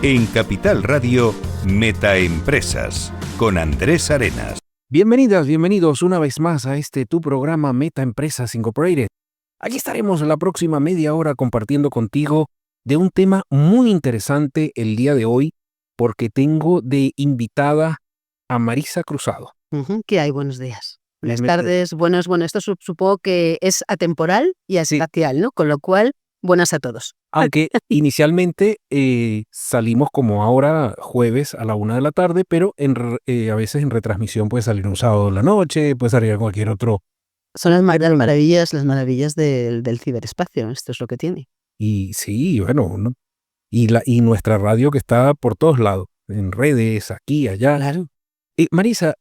En Capital Radio, Metaempresas, con Andrés Arenas. Bienvenidas, bienvenidos una vez más a tu programa Metaempresas Incorporated. Aquí estaremos la próxima media hora compartiendo contigo de un tema muy interesante el día de hoy, porque tengo de invitada a Marisa Cruzado. ¿Qué hay? Buenos días. Buenas tardes, buenos. Bueno, esto supongo que es atemporal y espacial, ¿no? Con lo cual, buenas a todos. Aunque inicialmente salimos como ahora jueves a la 1 de la tarde, pero a veces en retransmisión puede salir un sábado en la noche, puede salir cualquier otro. Son las maravillas del ciberespacio, esto es lo que tiene. Y sí, bueno, ¿no? Y nuestra radio que está por todos lados, en redes, aquí, allá. Claro. Marisa,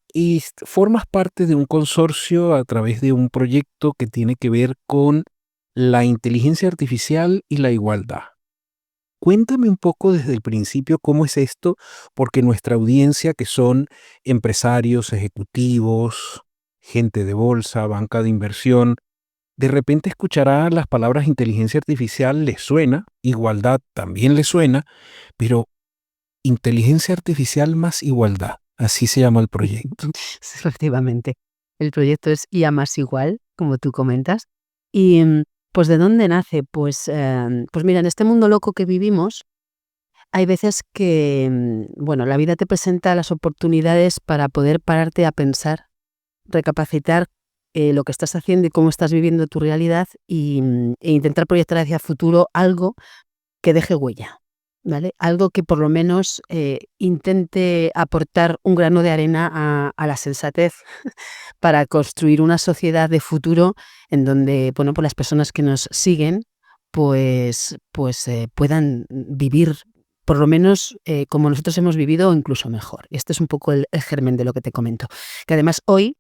formas parte de un consorcio a través de un proyecto que tiene que ver con la inteligencia artificial y la igualdad. Cuéntame un poco desde el principio cómo es esto, porque nuestra audiencia, que son empresarios, ejecutivos, gente de bolsa, banca de inversión, de repente escuchará las palabras inteligencia artificial, les suena, igualdad también les suena, pero inteligencia artificial más igualdad, así se llama el proyecto. Efectivamente. El proyecto es IA más igual, como tú comentas. Y pues ¿de dónde nace? Pues mira, en este mundo loco que vivimos, hay veces que, la vida te presenta las oportunidades para poder pararte a pensar, recapacitar lo que estás haciendo y cómo estás viviendo tu realidad e intentar proyectar hacia el futuro algo que deje huella, ¿vale? Algo que por lo menos intente aportar un grano de arena a la sensatez para construir una sociedad de futuro en donde, pues las personas que nos siguen pues puedan vivir por lo menos como nosotros hemos vivido o incluso mejor. Este es un poco el germen de lo que te comento. Que además hoy,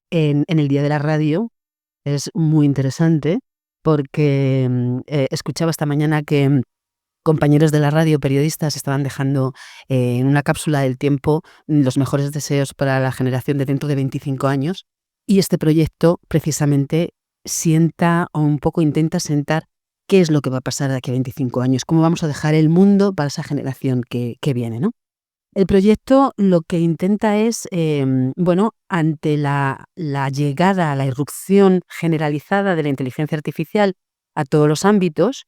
en el Día de la Radio, es muy interesante porque escuchaba esta mañana que compañeros de la radio, periodistas, estaban dejando en una cápsula del tiempo los mejores deseos para la generación de dentro de 25 años. Y este proyecto precisamente sienta o un poco intenta sentar qué es lo que va a pasar de aquí a 25 años, cómo vamos a dejar el mundo para esa generación que viene, ¿no? El proyecto lo que intenta es, ante la llegada, la irrupción generalizada de la inteligencia artificial a todos los ámbitos,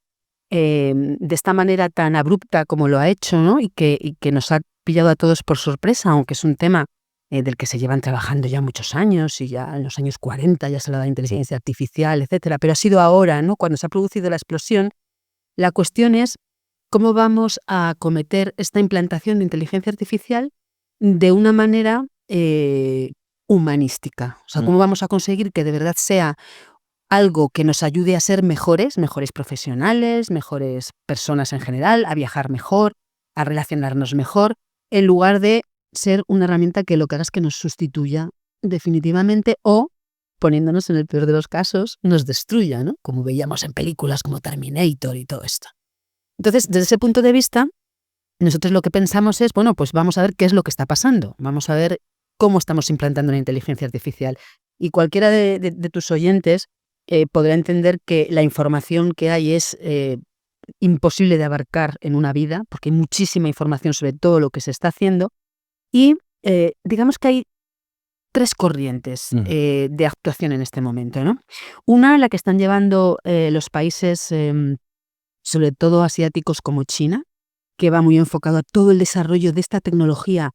de esta manera tan abrupta como lo ha hecho, ¿no? y que nos ha pillado a todos por sorpresa, aunque es un tema del que se llevan trabajando ya muchos años, y ya en los años 40 ya se hablaba de inteligencia artificial, etcétera, pero ha sido ahora, ¿no?, cuando se ha producido la explosión. La cuestión es cómo vamos a acometer esta implantación de inteligencia artificial de una manera humanística. O sea, cómo vamos a conseguir que de verdad sea algo que nos ayude a ser mejores profesionales, mejores personas en general, a viajar mejor, a relacionarnos mejor, en lugar de ser una herramienta que lo que haga es que nos sustituya definitivamente o, poniéndonos en el peor de los casos, nos destruya, ¿no? Como veíamos en películas como Terminator y todo esto. Entonces, desde ese punto de vista, nosotros lo que pensamos es, pues vamos a ver qué es lo que está pasando, vamos a ver cómo estamos implantando la inteligencia artificial. Y cualquiera de tus oyentes podrá entender que la información que hay es imposible de abarcar en una vida, porque hay muchísima información sobre todo lo que se está haciendo, y digamos que hay tres corrientes de actuación en este momento, ¿no? Una, la que están llevando los países, sobre todo asiáticos como China, que va muy enfocado a todo el desarrollo de esta tecnología,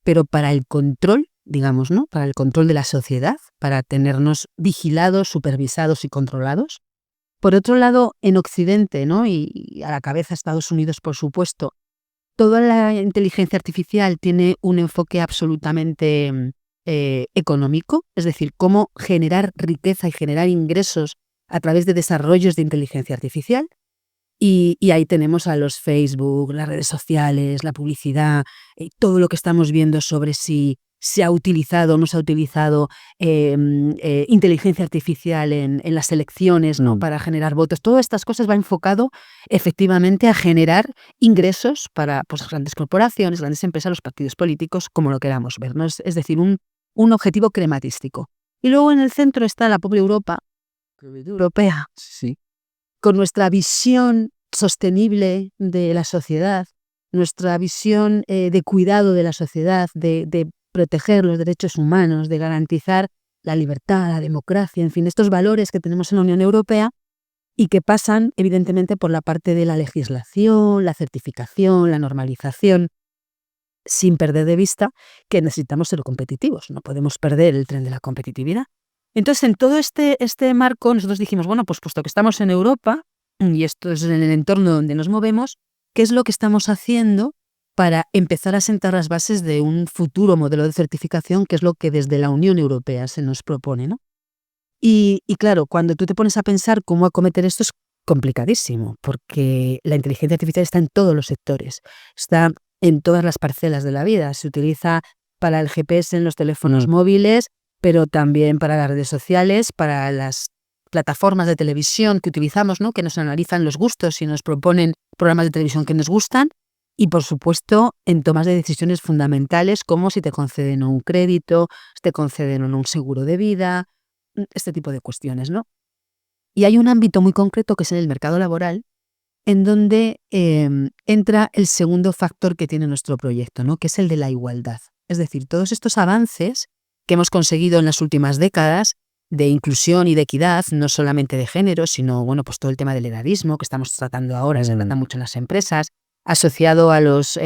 pero para el control, digamos, ¿no?, para el control de la sociedad, para tenernos vigilados, supervisados y controlados. Por otro lado, en Occidente, ¿no?, y a la cabeza Estados Unidos, por supuesto, toda la inteligencia artificial tiene un enfoque absolutamente económico, es decir, cómo generar riqueza y generar ingresos a través de desarrollos de inteligencia artificial. Y ahí tenemos a los Facebook, las redes sociales, la publicidad, todo lo que estamos viendo sobre si se ha utilizado o no se ha utilizado inteligencia artificial en las elecciones, ¿no?, para generar votos. Todas estas cosas va enfocado efectivamente a generar ingresos para grandes corporaciones, grandes empresas, los partidos políticos, como lo queramos ver, ¿no? Es decir, un objetivo crematístico. Y luego en el centro está la pobre Europa, europea, Sí. con nuestra visión sostenible de la sociedad, nuestra visión de cuidado de la sociedad, de proteger los derechos humanos, de garantizar la libertad, la democracia, en fin, estos valores que tenemos en la Unión Europea y que pasan, evidentemente, por la parte de la legislación, la certificación, la normalización, sin perder de vista que necesitamos ser competitivos, no podemos perder el tren de la competitividad. Entonces, en todo este marco, nosotros dijimos, bueno, pues puesto que estamos en Europa, y esto es en el entorno donde nos movemos, ¿qué es lo que estamos haciendo para empezar a sentar las bases de un futuro modelo de certificación, que es lo que desde la Unión Europea se nos propone, ¿no? Y claro, cuando tú te pones a pensar cómo acometer esto es complicadísimo, porque la inteligencia artificial está en todos los sectores, está en todas las parcelas de la vida. Se utiliza para el GPS en los teléfonos móviles, pero también para las redes sociales, para las plataformas de televisión que utilizamos, ¿no? Que nos analizan los gustos y nos proponen programas de televisión que nos gustan. Y, por supuesto, en tomas de decisiones fundamentales, como si te conceden un crédito, si te conceden un seguro de vida, este tipo de cuestiones, ¿no? Y hay un ámbito muy concreto que es en el mercado laboral, en donde entra el segundo factor que tiene nuestro proyecto, ¿no? Que es el de la igualdad. Es decir, todos estos avances que hemos conseguido en las últimas décadas de inclusión y de equidad, no solamente de género, sino bueno, pues todo el tema del edadismo que estamos tratando ahora, se trata mucho en las empresas, asociado a los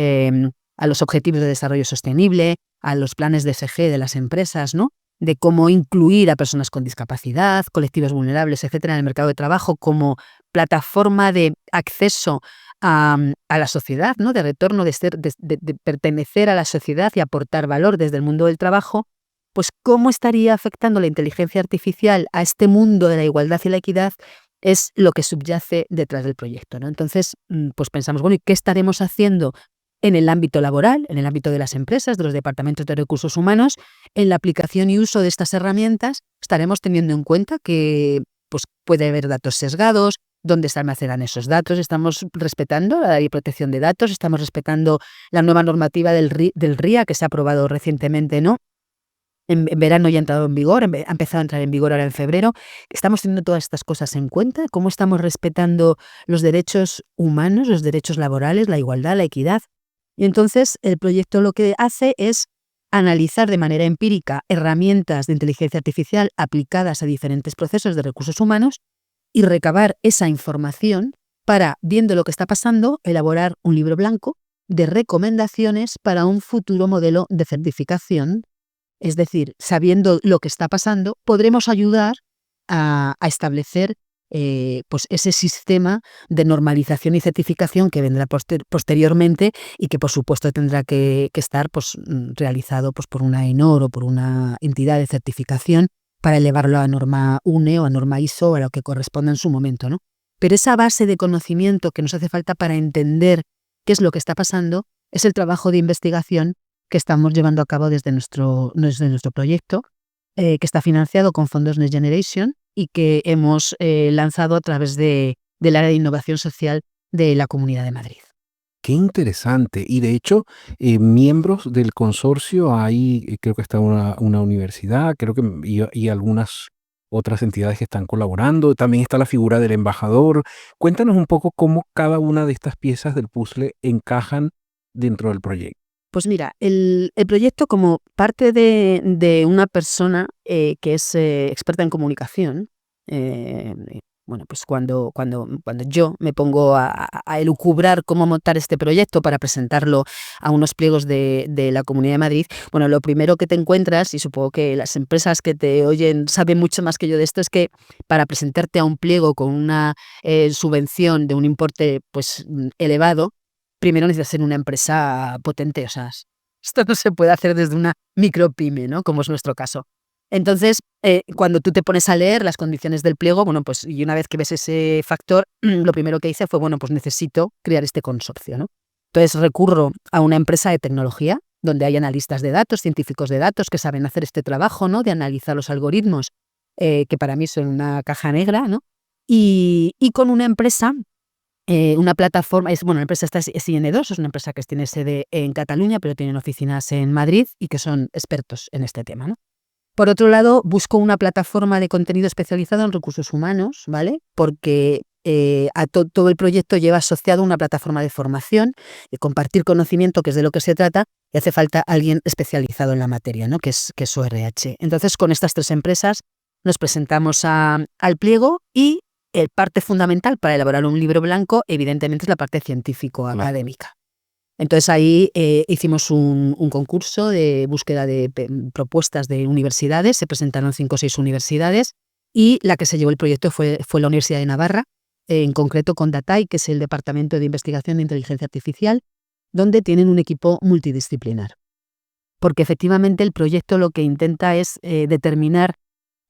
objetivos de desarrollo sostenible, a los planes de ESG de las empresas, ¿no? De cómo incluir a personas con discapacidad, colectivos vulnerables, etcétera, en el mercado de trabajo como plataforma de acceso a la sociedad, ¿no? De retorno, de pertenecer a la sociedad y aportar valor desde el mundo del trabajo, pues cómo estaría afectando la inteligencia artificial a este mundo de la igualdad y la equidad es lo que subyace detrás del proyecto, ¿no? Entonces, pues pensamos, bueno, ¿y qué estaremos haciendo en el ámbito laboral, en el ámbito de las empresas, de los departamentos de recursos humanos, en la aplicación y uso de estas herramientas? Estaremos teniendo en cuenta que pues, puede haber datos sesgados, dónde se almacenan esos datos, estamos respetando la ley de protección de datos, estamos respetando la nueva normativa del RIA que se ha aprobado recientemente, ¿no? En verano ya ha entrado en vigor, ha empezado a entrar en vigor ahora en febrero. Estamos teniendo todas estas cosas en cuenta, cómo estamos respetando los derechos humanos, los derechos laborales, la igualdad, la equidad. Y entonces el proyecto lo que hace es analizar de manera empírica herramientas de inteligencia artificial aplicadas a diferentes procesos de recursos humanos y recabar esa información para, viendo lo que está pasando, elaborar un libro blanco de recomendaciones para un futuro modelo de certificación. Es decir, sabiendo lo que está pasando, podremos ayudar a establecer pues ese sistema de normalización y certificación que vendrá posteriormente y que, por supuesto, tendrá que estar pues, realizado pues, por una ENOR o por una entidad de certificación para elevarlo a norma UNE o a norma ISO o a lo que corresponda en su momento, ¿no? Pero esa base de conocimiento que nos hace falta para entender qué es lo que está pasando es el trabajo de investigación que estamos llevando a cabo desde nuestro proyecto, que está financiado con fondos Next Generation y que hemos lanzado a través del área de innovación social de la Comunidad de Madrid. Qué interesante. Y de hecho, miembros del consorcio hay, creo que está una universidad, creo que y algunas otras entidades que están colaborando. También está la figura del embajador. Cuéntanos un poco cómo cada una de estas piezas del puzzle encajan dentro del proyecto. Pues mira, el proyecto, como parte de una persona que es experta en comunicación, bueno, pues cuando yo me pongo a elucubrar cómo montar este proyecto para presentarlo a unos pliegos de la Comunidad de Madrid, bueno, lo primero que te encuentras, y supongo que las empresas que te oyen saben mucho más que yo de esto, es que para presentarte a un pliego con una subvención de un importe pues elevado, primero necesitas ser una empresa potente, o sea, esto no se puede hacer desde una micropyme, ¿no? Como es nuestro caso. Entonces, cuando tú te pones a leer las condiciones del pliego, bueno, pues y una vez que ves ese factor, lo primero que hice fue, bueno, pues necesito crear este consorcio, ¿no? Entonces recurro a una empresa de tecnología donde hay analistas de datos, científicos de datos que saben hacer este trabajo, ¿no? De analizar los algoritmos, que para mí son una caja negra, ¿no? Y con una empresa, una plataforma, la empresa esta es IN2, es una empresa que tiene sede en Cataluña, pero tienen oficinas en Madrid y que son expertos en este tema, ¿no? Por otro lado, busco una plataforma de contenido especializado en recursos humanos, ¿vale? Porque todo el proyecto lleva asociado una plataforma de formación, de compartir conocimiento, que es de lo que se trata, y hace falta alguien especializado en la materia, ¿no? que es ORH. Entonces, con estas 3 empresas nos presentamos al pliego y el parte fundamental para elaborar un libro blanco, evidentemente, es la parte científico-académica. Entonces ahí hicimos un concurso de búsqueda de propuestas de universidades, se presentaron 5 o 6 universidades y la que se llevó el proyecto fue la Universidad de Navarra, en concreto con DATAI, que es el Departamento de Investigación de Inteligencia Artificial, donde tienen un equipo multidisciplinar. Porque efectivamente el proyecto lo que intenta es determinar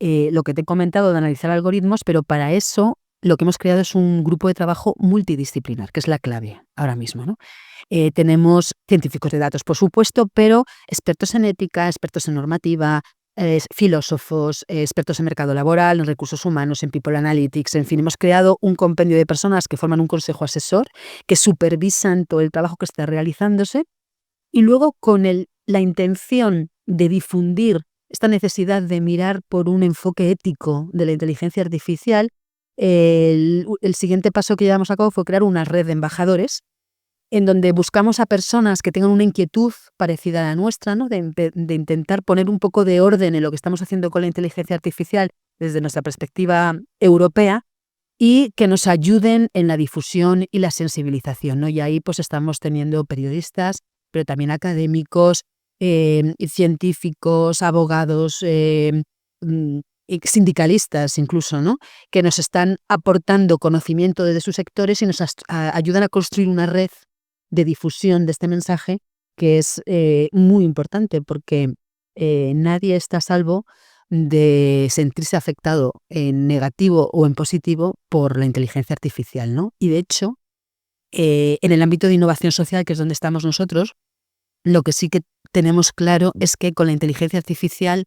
lo que te he comentado de analizar algoritmos, pero para eso lo que hemos creado es un grupo de trabajo multidisciplinar, que es la clave ahora mismo, ¿no? Tenemos científicos de datos, por supuesto, pero expertos en ética, expertos en normativa, filósofos, expertos en mercado laboral, en recursos humanos, en People Analytics, en fin, hemos creado un compendio de personas que forman un consejo asesor, que supervisan todo el trabajo que está realizándose y luego con la intención de difundir esta necesidad de mirar por un enfoque ético de la inteligencia artificial, el siguiente paso que llevamos a cabo fue crear una red de embajadores en donde buscamos a personas que tengan una inquietud parecida a la nuestra, ¿no? de intentar poner un poco de orden en lo que estamos haciendo con la inteligencia artificial desde nuestra perspectiva europea y que nos ayuden en la difusión y la sensibilización, ¿no? Y ahí pues estamos teniendo periodistas, pero también académicos, científicos, abogados, y sindicalistas incluso, ¿no? Que nos están aportando conocimiento desde sus sectores y nos ayudan a construir una red de difusión de este mensaje que es muy importante porque nadie está a salvo de sentirse afectado en negativo o en positivo por la inteligencia artificial, ¿no? Y de hecho, en el ámbito de innovación social, que es donde estamos nosotros, lo que sí que tenemos claro es que con la inteligencia artificial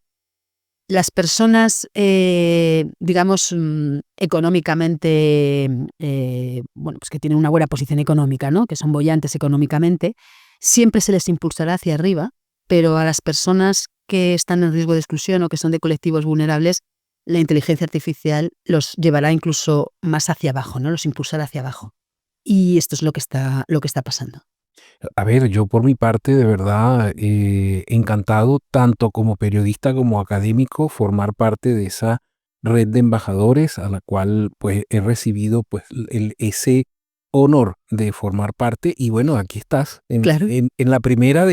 las personas, digamos, económicamente, bueno, pues que tienen una buena posición económica, ¿no? Que son bollantes económicamente, siempre se les impulsará hacia arriba, pero a las personas que están en riesgo de exclusión o que son de colectivos vulnerables, la inteligencia artificial los llevará incluso más hacia abajo, ¿no? Los impulsará hacia abajo. Y esto es lo que está pasando. A ver, yo por mi parte, de verdad, encantado, tanto como periodista como académico, formar parte de esa red de embajadores a la cual pues he recibido pues ese honor de formar parte. Y bueno, aquí estás, Claro. en la primera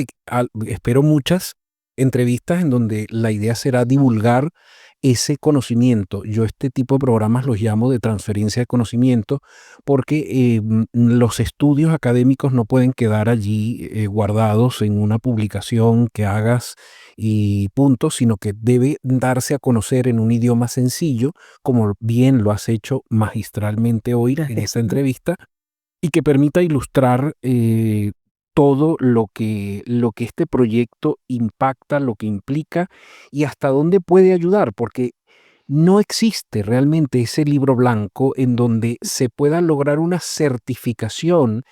espero muchas entrevistas en donde la idea será divulgar ese conocimiento. Yo este tipo de programas los llamo de transferencia de conocimiento porque los estudios académicos no pueden quedar allí guardados en una publicación que hagas y punto, sino que debe darse a conocer en un idioma sencillo, como bien lo has hecho magistralmente hoy en esta entrevista, y que permita ilustrar todo lo que este proyecto impacta, lo que implica y hasta dónde puede ayudar, porque no existe realmente ese libro blanco en donde se pueda lograr una certificación.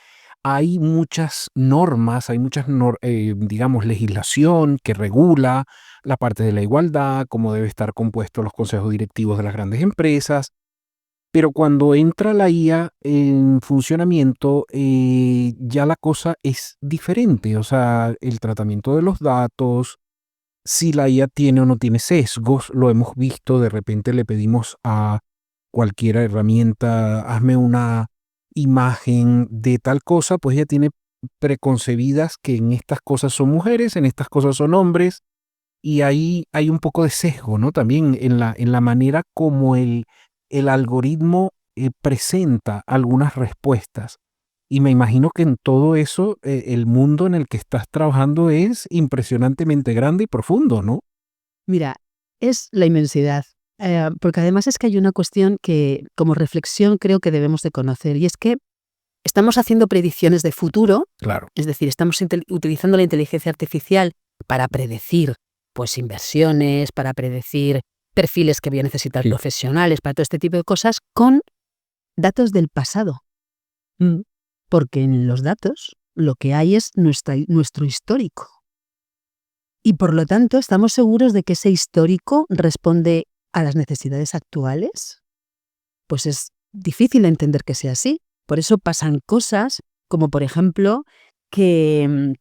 Hay muchas normas, hay muchas, digamos, legislación que regula la parte de la igualdad, cómo debe estar compuestos los consejos directivos de las grandes empresas. Pero cuando entra la IA en funcionamiento, ya la cosa es diferente. O sea, el tratamiento de los datos, si la IA tiene o no tiene sesgos, lo hemos visto. De repente le pedimos a cualquier herramienta, hazme una imagen de tal cosa, pues ella tiene preconcebidas que en estas cosas son mujeres, en estas cosas son hombres, y ahí hay un poco de sesgo, ¿no? También en la manera como el algoritmo presenta algunas respuestas. Y me imagino que en todo eso el mundo en el que estás trabajando es impresionantemente grande y profundo, ¿no? Mira, es la inmensidad, porque además es que hay una cuestión que como reflexión creo que debemos de conocer, y es que estamos haciendo predicciones de futuro, Claro. es decir, estamos utilizando la inteligencia artificial para predecir pues inversiones, para predecir perfiles que voy a necesitar profesionales, para todo este tipo de cosas, con datos del pasado. Porque en los datos lo que hay es nuestro histórico. Y por lo tanto estamos seguros de que ese histórico responde a las necesidades actuales. Pues es difícil de entender que sea así. Por eso pasan cosas como, por ejemplo, que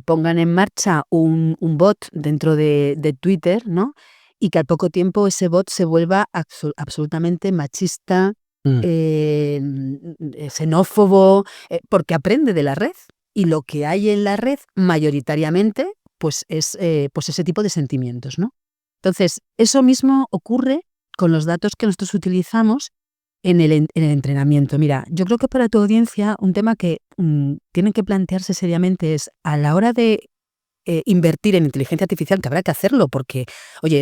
pongan en marcha un bot dentro de Twitter, ¿no? Y que al poco tiempo ese bot se vuelva absolutamente machista, xenófobo, porque aprende de la red. Y lo que hay en la red, mayoritariamente, pues es pues ese tipo de sentimientos, ¿no? Entonces, eso mismo ocurre con los datos que nosotros utilizamos en el entrenamiento. Mira, yo creo que para tu audiencia un tema que tienen que plantearse seriamente es a la hora de invertir en inteligencia artificial, que habrá que hacerlo porque, oye,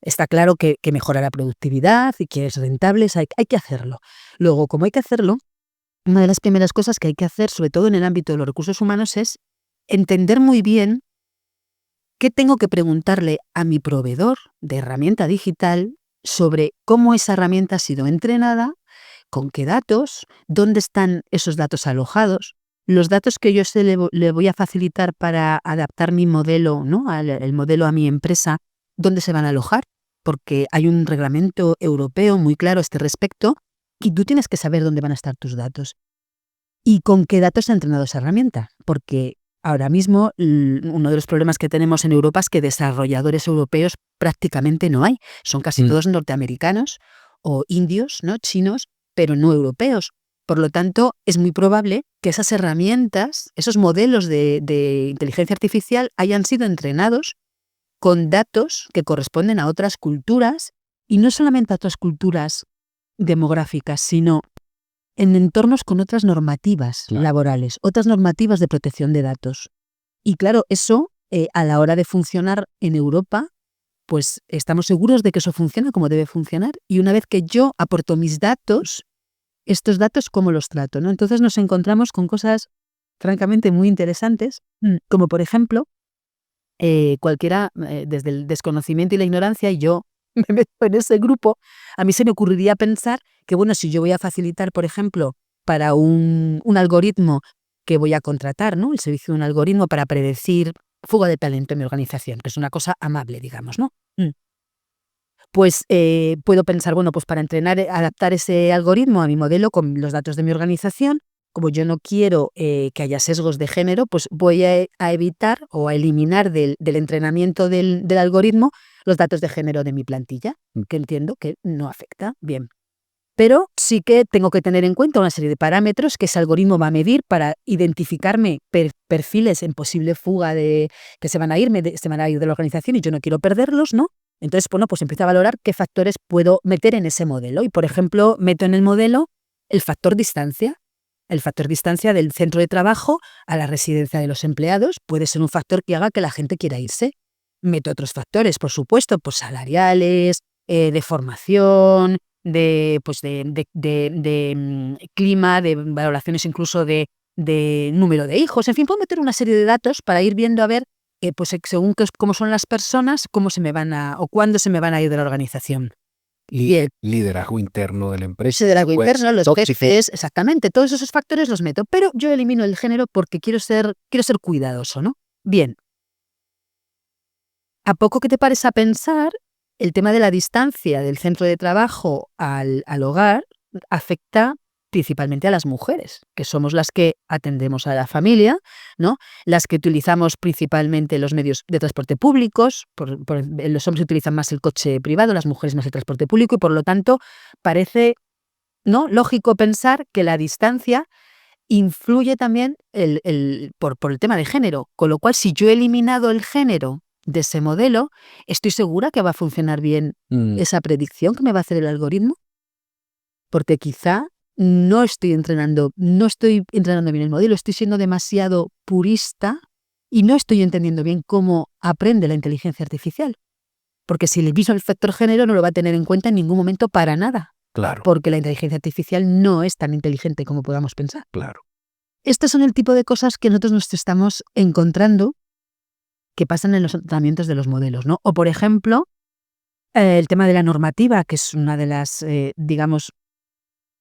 está claro que mejora la productividad y que es rentable, hay que hacerlo. Luego, como hay que hacerlo, una de las primeras cosas que hay que hacer, sobre todo en el ámbito de los recursos humanos, es entender muy bien qué tengo que preguntarle a mi proveedor de herramienta digital sobre cómo esa herramienta ha sido entrenada, con qué datos, dónde están esos datos alojados, los datos que yo le voy a facilitar para adaptar mi modelo, ¿no? El modelo a mi empresa, dónde se van a alojar, porque hay un reglamento europeo muy claro a este respecto y tú tienes que saber dónde van a estar tus datos y con qué datos ha entrenado esa herramienta, porque ahora mismo uno de los problemas que tenemos en Europa es que desarrolladores europeos prácticamente no hay. Son casi todos norteamericanos o indios, ¿no? Chinos, pero no europeos. Por lo tanto, es muy probable que esas herramientas, esos modelos de inteligencia artificial hayan sido entrenados con datos que corresponden a otras culturas y no solamente a otras culturas demográficas, sino en entornos con otras normativas laborales, otras normativas de protección de datos. Y claro, eso a la hora de funcionar en Europa, pues estamos seguros de que eso funciona como debe funcionar. Y una vez que yo aporto mis datos, estos datos, ¿cómo los trato? ¿No? Entonces nos encontramos con cosas francamente muy interesantes, como por ejemplo, cualquiera, desde el desconocimiento y la ignorancia, y yo me meto en ese grupo, a mí se me ocurriría pensar que, bueno, si yo voy a facilitar, por ejemplo, para un algoritmo que voy a contratar, ¿no? El servicio de un algoritmo para predecir fuga de talento en mi organización, que es una cosa amable, digamos, ¿no? Pues puedo pensar, bueno, pues para adaptar ese algoritmo a mi modelo con los datos de mi organización, como yo no quiero que haya sesgos de género, pues voy a evitar o a eliminar del entrenamiento del algoritmo los datos de género de mi plantilla, que entiendo que no afecta. Bien. Pero sí que tengo que tener en cuenta una serie de parámetros que ese algoritmo va a medir para identificarme perfiles en posible fuga que se van a ir de la organización y yo no quiero perderlos, ¿no? Entonces, bueno, pues empiezo a valorar qué factores puedo meter en ese modelo. Y, por ejemplo, meto en el modelo el factor distancia. El factor distancia del centro de trabajo a la residencia de los empleados puede ser un factor que haga que la gente quiera irse. Meto otros factores, por supuesto, pues salariales, de formación, de clima, de valoraciones incluso de número de hijos. En fin, puedo meter una serie de datos para ir viendo a ver pues según cómo son las personas, cómo se me van o cuándo se me van a ir de la organización. Liderazgo interno de la empresa. Liderazgo interno, los jefes, exactamente, todos esos factores los meto, pero yo elimino el género porque quiero ser cuidadoso, ¿no? Bien. A poco que te pares a pensar, el tema de la distancia del centro de trabajo al hogar afecta principalmente a las mujeres, que somos las que atendemos a la familia, ¿no? Las que utilizamos principalmente los medios de transporte públicos, los hombres utilizan más el coche privado, las mujeres más el transporte público, y por lo tanto parece, ¿no?, lógico pensar que la distancia influye también por el tema de género, con lo cual si yo he eliminado el género de ese modelo, estoy segura que va a funcionar bien esa predicción que me va a hacer el algoritmo, porque quizá no estoy entrenando bien el modelo, estoy siendo demasiado purista y no estoy entendiendo bien cómo aprende la inteligencia artificial. Porque si le elimino el factor género no lo va a tener en cuenta en ningún momento para nada. Claro. Porque la inteligencia artificial no es tan inteligente como podamos pensar. Claro. Estos son el tipo de cosas que nosotros nos estamos encontrando que pasan en los tratamientos de los modelos, ¿no? O, por ejemplo, el tema de la normativa, que es una de las, digamos,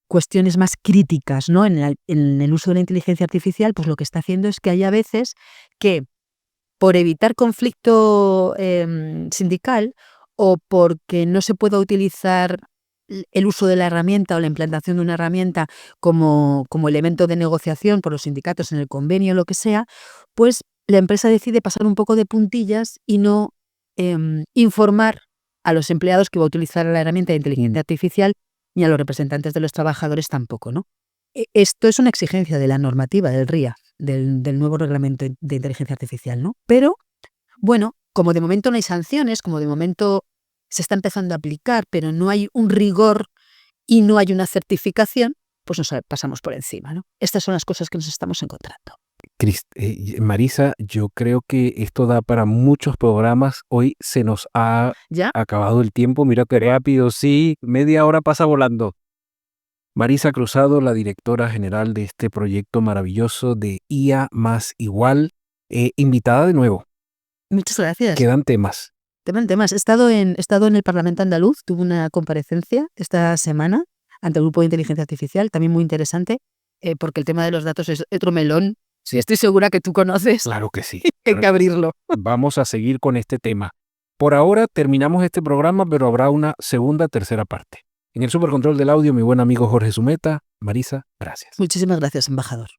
cuestiones más críticas, ¿no? En el uso de la inteligencia artificial, pues lo que está haciendo es que haya veces que, por evitar conflicto sindical o porque no se pueda utilizar el uso de la herramienta o la implantación de una herramienta como elemento de negociación por los sindicatos en el convenio o lo que sea, pues la empresa decide pasar un poco de puntillas y no informar a los empleados que va a utilizar la herramienta de inteligencia artificial ni a los representantes de los trabajadores tampoco, ¿no? Esto es una exigencia de la normativa del RIA, del nuevo reglamento de inteligencia artificial, ¿no? Pero, bueno, como de momento no hay sanciones, como de momento se está empezando a aplicar, pero no hay un rigor y no hay una certificación, pues nos pasamos por encima, ¿no? Estas son las cosas que nos estamos encontrando. Marisa, yo creo que esto da para muchos programas. Hoy se nos ha ¿Ya? acabado el tiempo. Mira qué rápido, sí, media hora pasa volando. Marisa Cruzado, la directora general de este proyecto maravilloso de IA más igual, invitada de nuevo. Muchas gracias. Quedan temas. Temas. He estado en el Parlamento andaluz, tuve una comparecencia esta semana ante el Grupo de Inteligencia Artificial, también muy interesante, porque el tema de los datos es otro melón. Sí, estoy segura que tú conoces. Claro que sí. Hay que abrirlo. Vamos a seguir con este tema. Por ahora terminamos este programa, pero habrá una segunda, tercera parte. En el supercontrol del audio, mi buen amigo Jorge Zumeta. Marisa, gracias. Muchísimas gracias, embajador.